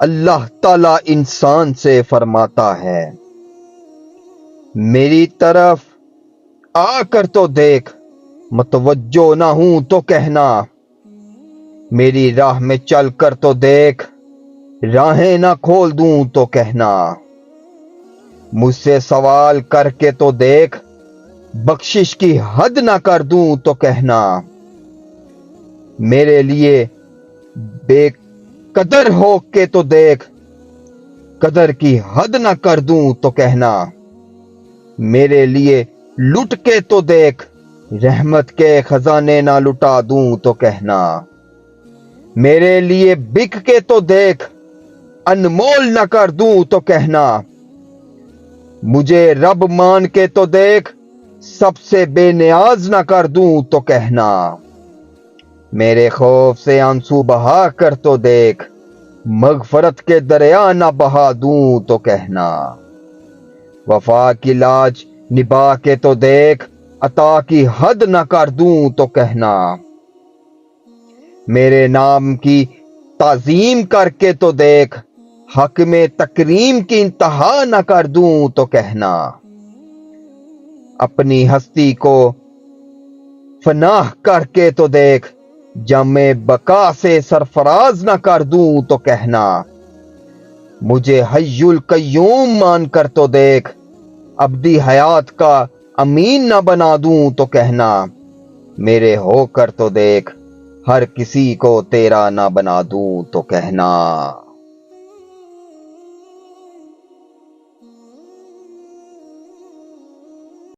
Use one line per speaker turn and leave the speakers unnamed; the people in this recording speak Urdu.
اللہ تعالیٰ انسان سے فرماتا ہے، میری طرف آ کر تو دیکھ، متوجہ نہ ہوں تو کہنا، میری راہ میں چل کر تو دیکھ، راہیں نہ کھول دوں تو کہنا، مجھ سے سوال کر کے تو دیکھ، بخشش کی حد نہ کر دوں تو کہنا، میرے لیے بے قدر ہو کے تو دیکھ، قدر کی حد نہ کر دوں تو کہنا، میرے لیے لٹ کے تو دیکھ، رحمت کے خزانے نہ لٹا دوں تو کہنا، میرے لیے بک کے تو دیکھ، انمول نہ کر دوں تو کہنا، مجھے رب مان کے تو دیکھ، سب سے بے نیاز نہ کر دوں تو کہنا، میرے خوف سے آنسو بہا کر تو دیکھ، مغفرت کے دریا نہ بہا دوں تو کہنا، وفا کی لاج نبھا کے تو دیکھ، عطا کی حد نہ کر دوں تو کہنا، میرے نام کی تعظیم کر کے تو دیکھ، حق میں تکریم کی انتہا نہ کر دوں تو کہنا، اپنی ہستی کو فنا کر کے تو دیکھ، جم بقا سے سرفراز نہ کر دوں تو کہنا، مجھے حی القیوم مان کر تو دیکھ، ابدی حیات کا امین نہ بنا دوں تو کہنا، میرے ہو کر تو دیکھ، ہر کسی کو تیرا نہ بنا دوں تو کہنا۔